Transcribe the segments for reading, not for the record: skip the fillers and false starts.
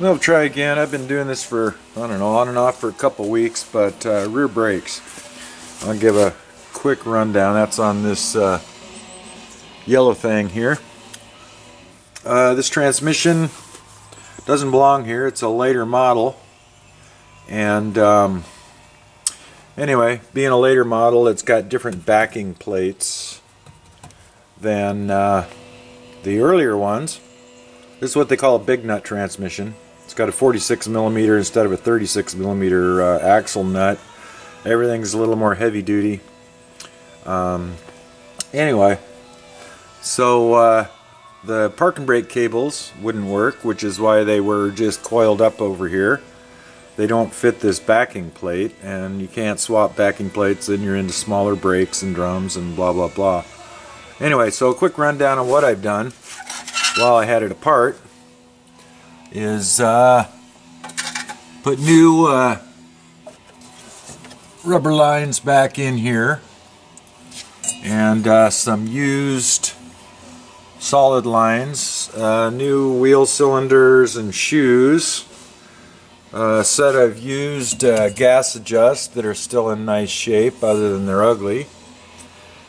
We'll try again. I've been doing this for, I don't know, on and off for a couple weeks, but rear brakes. I'll give a quick rundown. That's on this yellow thing here. This transmission doesn't belong here. It's a later model. And anyway, being a later model, it's got different backing plates than the earlier ones. This is what they call a big nut transmission. It's got a 46 millimeter instead of a 36 millimeter axle nut. Everything's a little more heavy duty. Anyway, so the parking brake cables wouldn't work, which is why they were just coiled up over here. They don't fit this backing plate, and you can't swap backing plates, then you're into smaller brakes and drums and blah blah blah. Anyway, so a quick rundown on what I've done while I had it apart is put new rubber lines back in here, and some used solid lines, new wheel cylinders and shoes, a set of used gas adjusts that are still in nice shape other than they're ugly,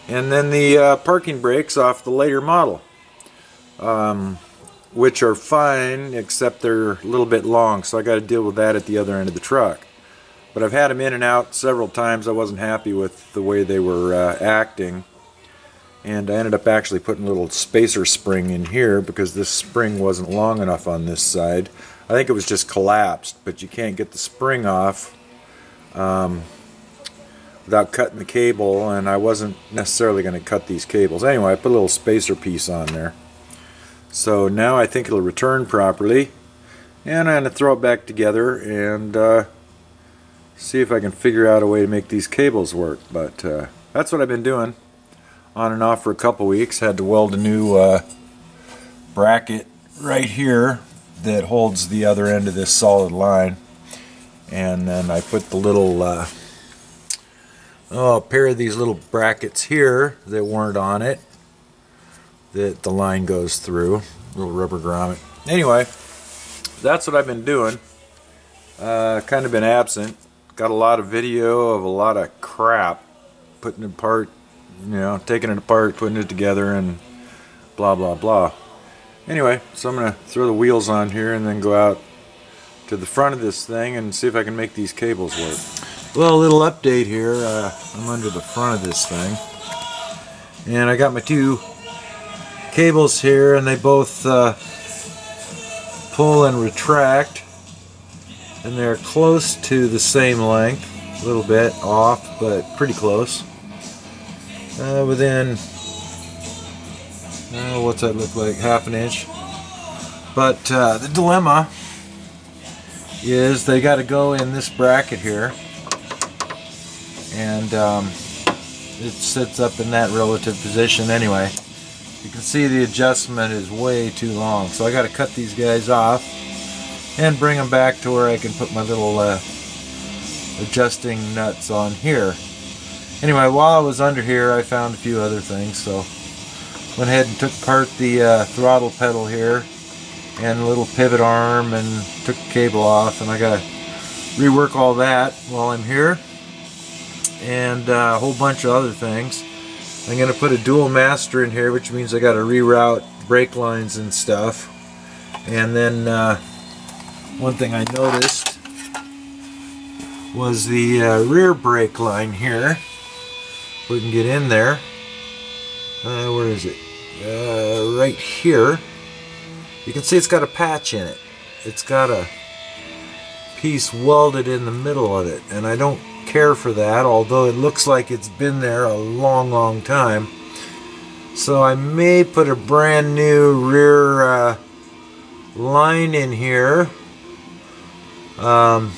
and then the parking brakes off the later model, which are fine except they're a little bit long, so I got to deal with that at the other end of the truck. But I've had them in and out several times. I wasn't happy with the way they were acting, and I ended up actually putting a little spacer spring in here because this spring wasn't long enough on this side. I think it was just collapsed, but you can't get the spring off without cutting the cable, and I wasn't necessarily going to cut these cables. Anyway, I put a little spacer piece on there. So now I think it'll return properly, and I'm going to throw it back together and see if I can figure out a way to make these cables work. But that's what I've been doing on and off for a couple weeks. Had to weld a new bracket right here that holds the other end of this solid line, and then I put the little a pair of these little brackets here that weren't on it that the line goes through, little rubber grommet. Anyway, that's what I've been doing. Kind of been absent. Got a lot of video of a lot of crap, putting it apart, you know, taking it apart, putting it together, and blah blah blah. Anyway, so I'm going to throw the wheels on here and then go out to the front of this thing and see if I can make these cables work. Well, a little update here. I'm under the front of this thing, and I got my two cables here, and they both pull and retract, and they're close to the same length, a little bit off, but pretty close. Within, what's that look like, half an inch. But the dilemma is they got to go in this bracket here, and it sits up in that relative position anyway. You can see the adjustment is way too long, so I got to cut these guys off and bring them back to where I can put my little adjusting nuts on here. Anyway, while I was under here, I found a few other things, so went ahead and took apart the throttle pedal here and the little pivot arm and took the cable off, and I got to rework all that while I'm here, and a whole bunch of other things. I'm going to put a dual master in here, which means I got to reroute brake lines and stuff. And then one thing I noticed was the rear brake line here. If we can get in there. Where is it? Right here. You can see it's got a patch in it. It's got a piece welded in the middle of it, and I don't care for that, although it looks like it's been there a long time. So I may put a brand new rear line in here, but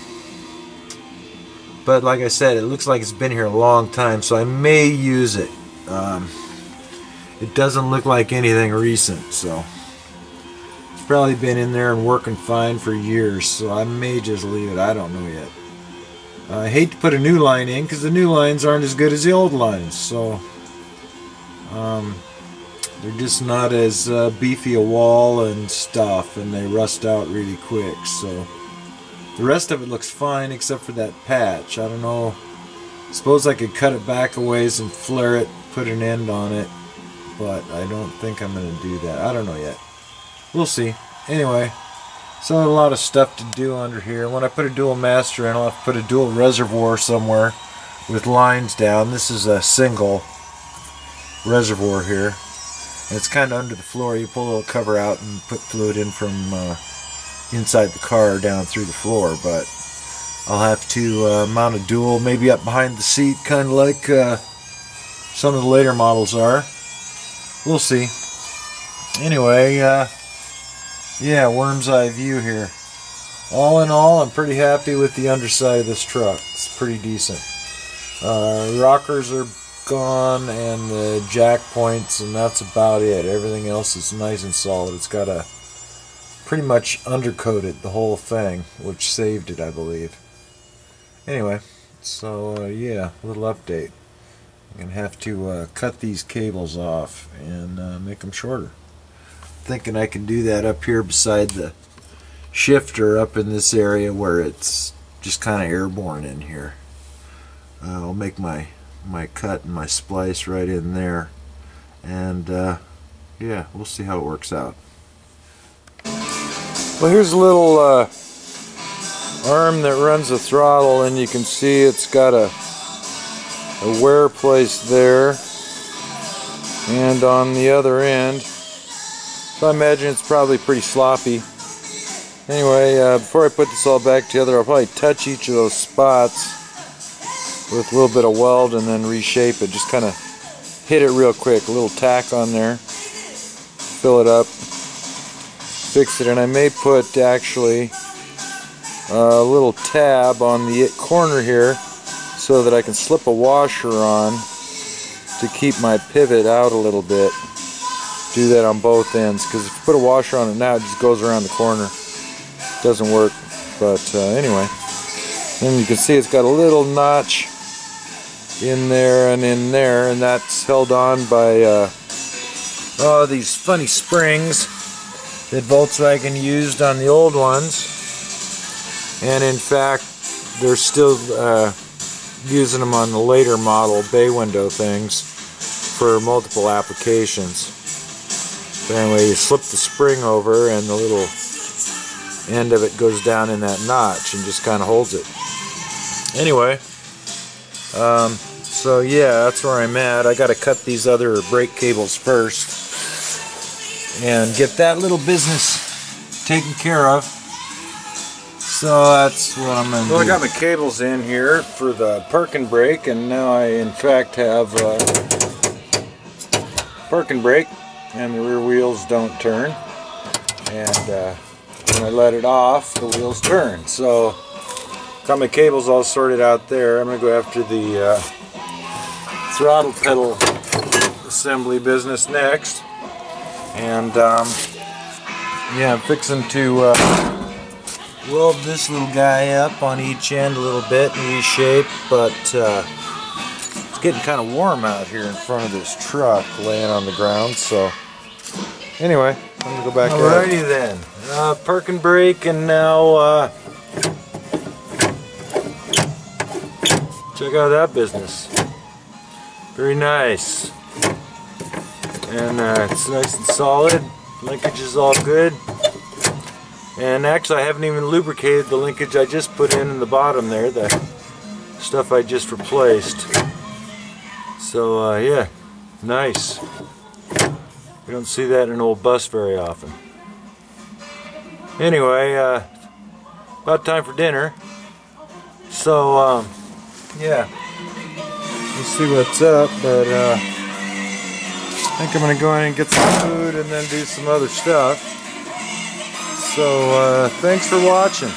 like I said, it looks like it's been here a long time, so I may use it. It doesn't look like anything recent, so it's probably been in there and working fine for years, so I may just leave it. I don't know yet. I hate to put a new line in because the new lines aren't as good as the old lines, so They're just not as beefy a wall and stuff, and they rust out really quick. So the rest of it looks fine except for that patch. I don't know. Suppose I could cut it back a ways and flare it, put an end on it, but I don't think I'm going to do that. I don't know yet. We'll see. Anyway, so a lot of stuff to do under here. When I put a dual master in, I'll have to put a dual reservoir somewhere with lines down. This is a single reservoir here. And it's kind of under the floor. You pull a little cover out and put fluid in from inside the car down through the floor. But I'll have to mount a dual, maybe up behind the seat, kind of like some of the later models are. We'll see. Anyway, yeah, worm's eye view here. All in all, I'm pretty happy with the underside of this truck. It's pretty decent. Rockers are gone and the jack points, and that's about it. Everything else is nice and solid. It's got a pretty much undercoated the whole thing, which saved it, I believe. Anyway, so yeah, a little update. I'm gonna have to cut these cables off and make them shorter. Thinking I can do that up here beside the shifter, up in this area where it's just kind of airborne in here. I'll make my cut and my splice right in there, and yeah, we'll see how it works out. Well, here's a little arm that runs the throttle, and you can see it's got a wear place there, and on the other end, so I imagine it's probably pretty sloppy. Anyway, before I put this all back together, I'll probably touch each of those spots with a little bit of weld and then reshape it. Just kind of hit it real quick, a little tack on there, fill it up, fix it, and I may put actually a little tab on the corner here so that I can slip a washer on to keep my pivot out a little bit. Do that on both ends, because if you put a washer on it now, it just goes around the corner. Doesn't work. But anyway, then you can see it's got a little notch in there and in there, and that's held on by these funny springs that Volkswagen used on the old ones, and in fact they're still using them on the later model bay window things for multiple applications. But anyway, you slip the spring over and the little end of it goes down in that notch and just kind of holds it. Anyway, so yeah, that's where I'm at. I got to cut these other brake cables first and get that little business taken care of. So that's what I'm going to do. I got my cables in here for the park and brake, and now I in fact have park and brake, and the rear wheels don't turn, and when I let it off, the wheels turn. So got my cables all sorted out there. I'm going to go after the throttle pedal assembly business next, and yeah, I'm fixing to weld this little guy up on each end a little bit and reshape, but it's getting kind of warm out here in front of this truck laying on the ground. So anyway, I'm going to go back. Alrighty then, park and brake, and now check out that business. Very nice. And it's nice and solid. Linkage is all good. And actually I haven't even lubricated the linkage I just put in the bottom there, the stuff I just replaced. So yeah, nice. You don't see that in an old bus very often. Anyway, about time for dinner. So yeah, let's see what's up, but I think I'm going to go in and get some food and then do some other stuff. So thanks for watching.